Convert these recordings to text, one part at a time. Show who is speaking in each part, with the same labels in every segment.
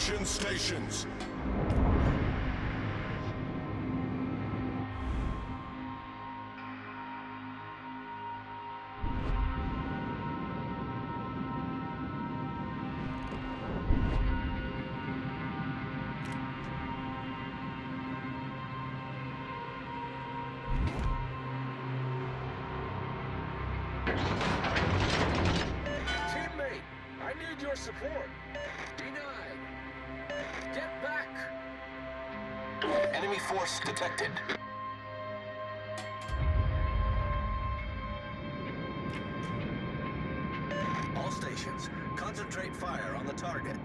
Speaker 1: Attention stations.
Speaker 2: Teammate, I need your support. Denied. Get back.
Speaker 3: Enemy force detected. All stations, concentrate fire on the target.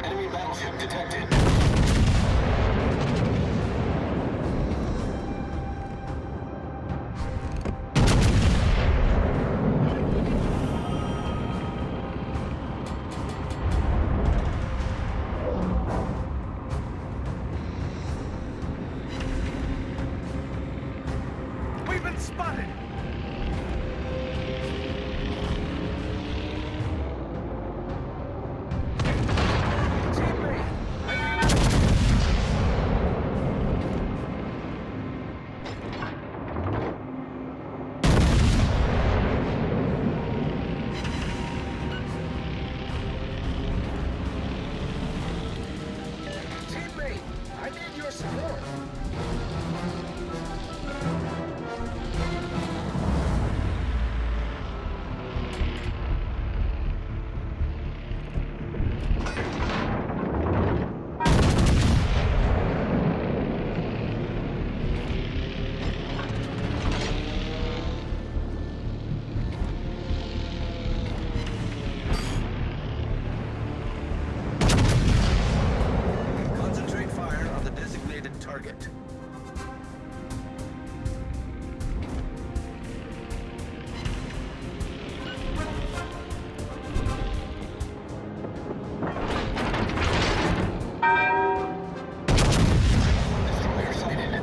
Speaker 3: Enemy battleship detected.
Speaker 2: We've been spotted. Teammate, I need Teammate, I need your support.
Speaker 3: Concentrate fire on the designated target. Destroyer sighted.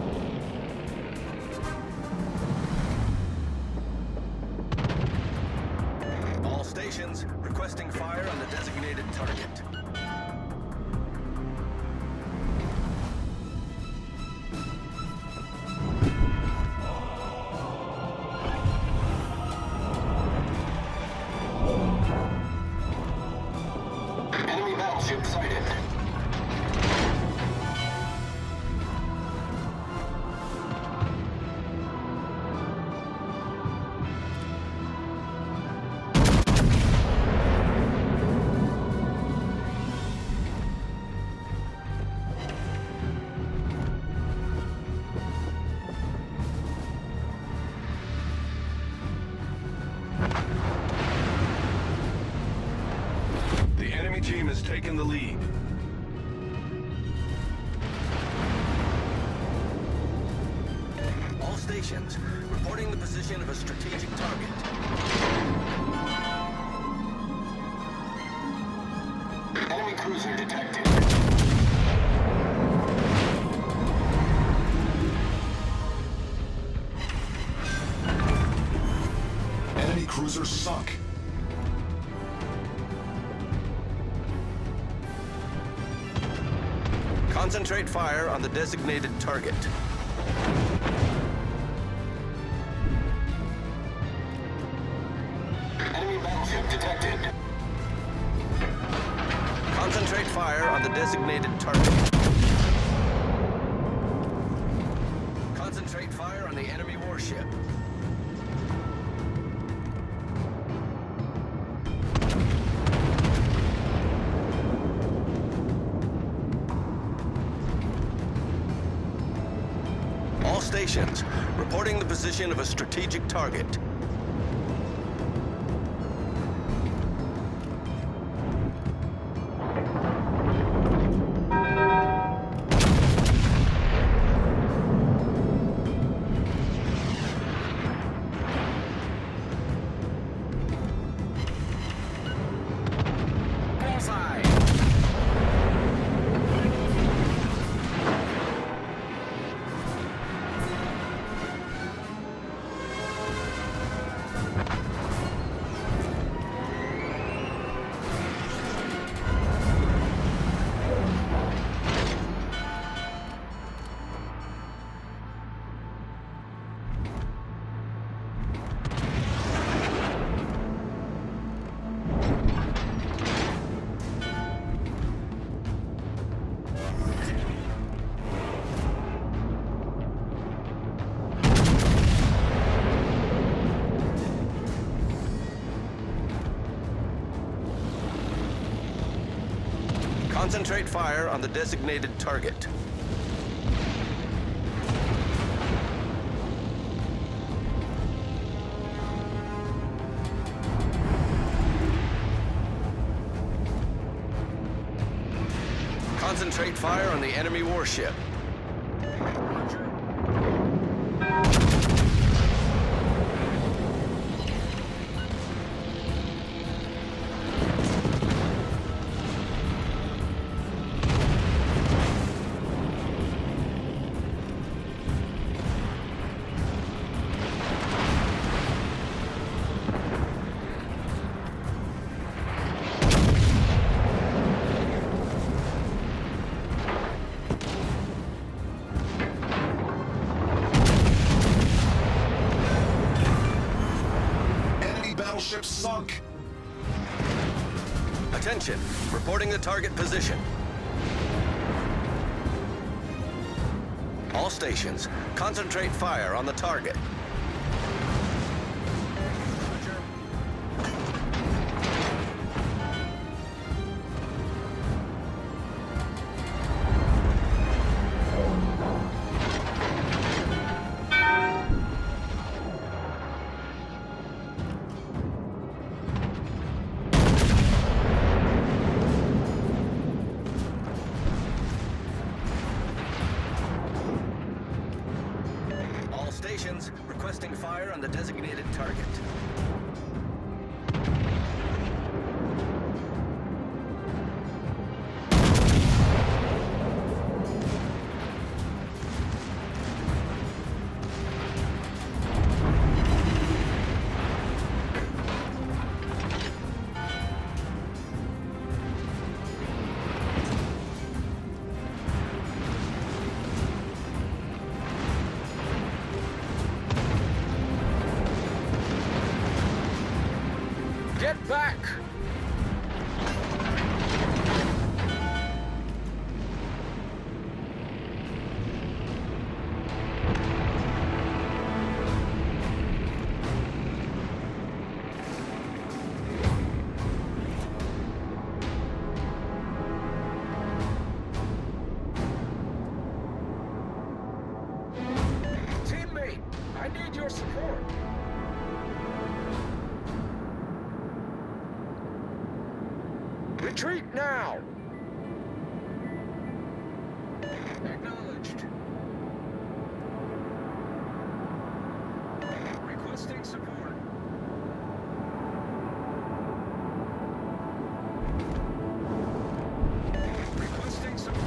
Speaker 3: All stations requesting fire on the designated target. Enemy battleship sighted.
Speaker 1: The enemy team has taken the lead.
Speaker 3: All stations reporting the position of a strategic target. Enemy cruiser detected.
Speaker 1: Enemy cruiser sunk.
Speaker 3: Concentrate fire on the designated target. Enemy battleship detected. Concentrate fire on the designated target. Concentrate fire on the enemy warship. All stations reporting the position of a strategic target. Concentrate fire on the designated target. Concentrate fire on the enemy warship.
Speaker 2: Roger.
Speaker 1: Battleship sunk.
Speaker 3: Attention, reporting the target position. All stations, concentrate fire on the target.
Speaker 2: Roger.
Speaker 3: All stations, requesting fire on the designated target.
Speaker 2: Get back! Teammate, I need your support. Retreat now! Acknowledged. Requesting support. Requesting support.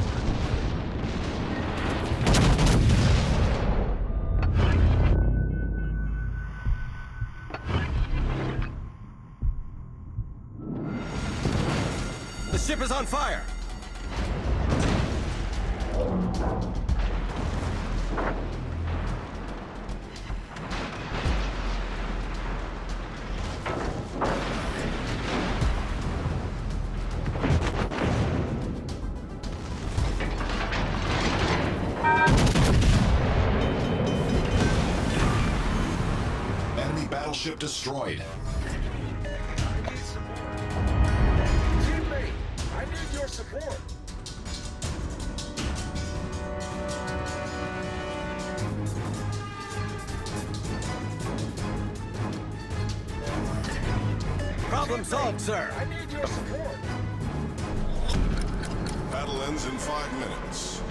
Speaker 3: The ship is on fire!
Speaker 1: Enemy battleship destroyed.
Speaker 2: I need support. Teammate, I need your support.
Speaker 3: Problem solved, sir.
Speaker 2: I need your support.
Speaker 1: Battle ends in 5 minutes.